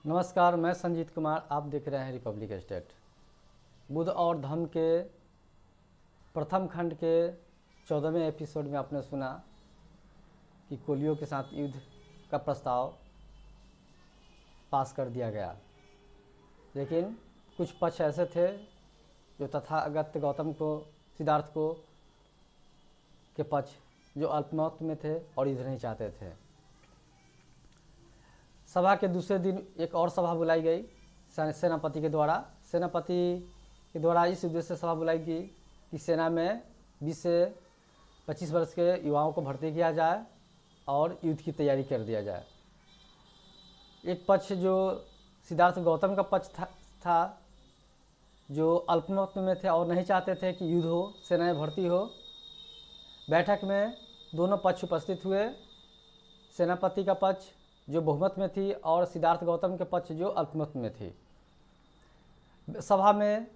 नमस्कार, मैं संजीत कुमार। आप देख रहे हैं रिपब्लिक स्टेट। बुद्ध और धम्म के प्रथम खंड के 14वें एपिसोड में आपने सुना कि कोलियों के साथ युद्ध का प्रस्ताव पास कर दिया गया, लेकिन कुछ पक्ष ऐसे थे जो तथागत गौतम को, सिद्धार्थ को के पक्ष जो अल्पमत में थे और युद्ध नहीं चाहते थे। सभा के दूसरे दिन एक और सभा बुलाई गई सेनापति के द्वारा। सेनापति के द्वारा इस उद्देश्य से सभा बुलाई गई कि सेना में 20 से 25 वर्ष के युवाओं को भर्ती किया जाए और युद्ध की तैयारी कर दिया जाए। एक पक्ष जो सिद्धार्थ गौतम का पक्ष था जो अल्पमत में थे और नहीं चाहते थे कि युद्ध हो, सेना में भर्ती हो। बैठक में दोनों पक्ष उपस्थित हुए। सेनापति का पक्ष जो बहुमत में थी और सिद्धार्थ गौतम के पक्ष जो अल्पमत में थी। सभा में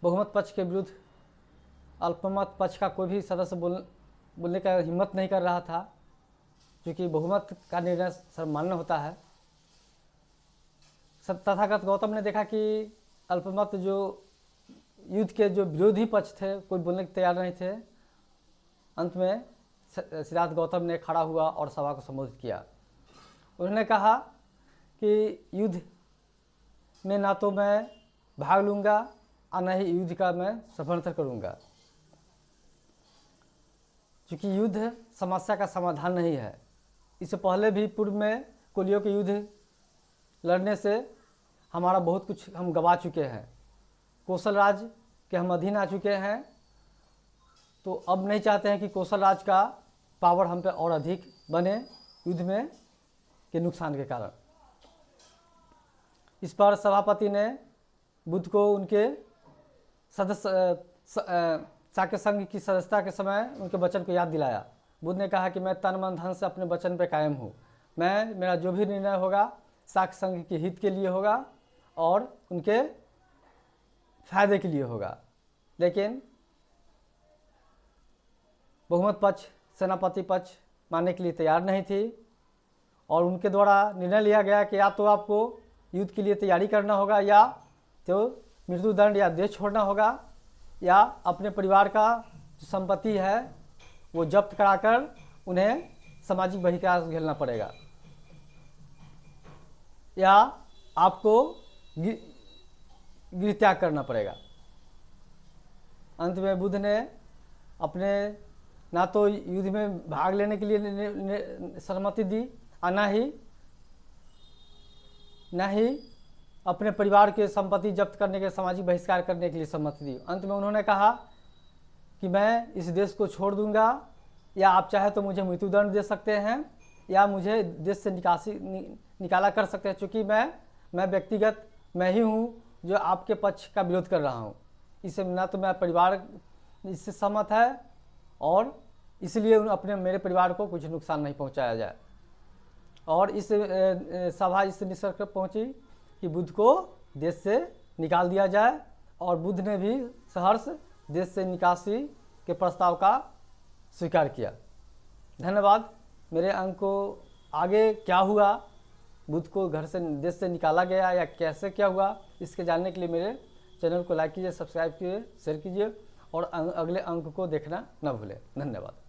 बहुमत पक्ष के विरुद्ध अल्पमत पक्ष का कोई भी सदस्य बोलने का हिम्मत नहीं कर रहा था, क्योंकि बहुमत का निर्णय सर्वमान्य होता है। तथागत गौतम ने देखा कि अल्पमत जो युद्ध के जो विरोधी पक्ष थे कोई बोलने के तैयार नहीं थे। अंत में सिद्धार्थ गौतम ने खड़ा हुआ और सभा को संबोधित किया। उन्होंने कहा कि युद्ध में ना तो मैं भाग लूँगा और न ही युद्ध का मैं समर्थन करूँगा, क्योंकि युद्ध समस्या का समाधान नहीं है। इससे पहले भी पूर्व में कोलियों के युद्ध लड़ने से हमारा बहुत कुछ हम गंवा चुके हैं। कौशल राज के हम अधीन आ चुके हैं, तो अब नहीं चाहते हैं कि कौशल राज का पावर हम पे और अधिक बने युद्ध में के नुकसान के कारण। इस पर सभापति ने बुद्ध को उनके शाक्य संघ की सदस्यता के समय उनके वचन को याद दिलाया। बुद्ध ने कहा कि मैं तन मन धन से अपने वचन पर कायम हूँ। मेरा जो भी निर्णय होगा शाक्य संघ के हित के लिए होगा और उनके फायदे के लिए होगा। लेकिन बहुमत पक्ष, सेनापति पक्ष मानने के लिए तैयार नहीं थी और उनके द्वारा निर्णय लिया गया कि या तो आपको युद्ध के लिए तैयारी करना होगा, या तो मृत्युदंड या देश छोड़ना होगा, या अपने परिवार का जो संपत्ति है वो जब्त कराकर उन्हें सामाजिक बहिष्कार झेलना पड़ेगा, या आपको गृह त्याग करना पड़ेगा। अंत में बुद्ध ने अपने ना तो युद्ध में भाग लेने के लिए सहमति दी और ना ही अपने परिवार के संपत्ति जब्त करने के, सामाजिक बहिष्कार करने के लिए सम्मति दी। अंत में उन्होंने कहा कि मैं इस देश को छोड़ दूंगा, या आप चाहे तो मुझे मृत्युदंड दे सकते हैं या मुझे देश से निकाला कर सकते हैं, क्योंकि मैं व्यक्तिगत मैं ही हूँ जो आपके पक्ष का विरोध कर रहा हूँ। इससे ना तो मेरा परिवार इससे सहमत है और इसलिए मेरे परिवार को कुछ नुकसान नहीं पहुँचाया जाए। और इस सभा इस निष्कर्ष पर पहुंची कि बुद्ध को देश से निकाल दिया जाए, और बुद्ध ने भी सहर्ष देश से निकासी के प्रस्ताव का स्वीकार किया। धन्यवाद। मेरे अंक को आगे क्या हुआ, बुद्ध को घर से, देश से निकाला गया या कैसे क्या हुआ, इसके जानने के लिए मेरे चैनल को लाइक कीजिए, सब्सक्राइब कीजिए, शेयर कीजिए और अगले अंक को देखना न भूलें। धन्यवाद।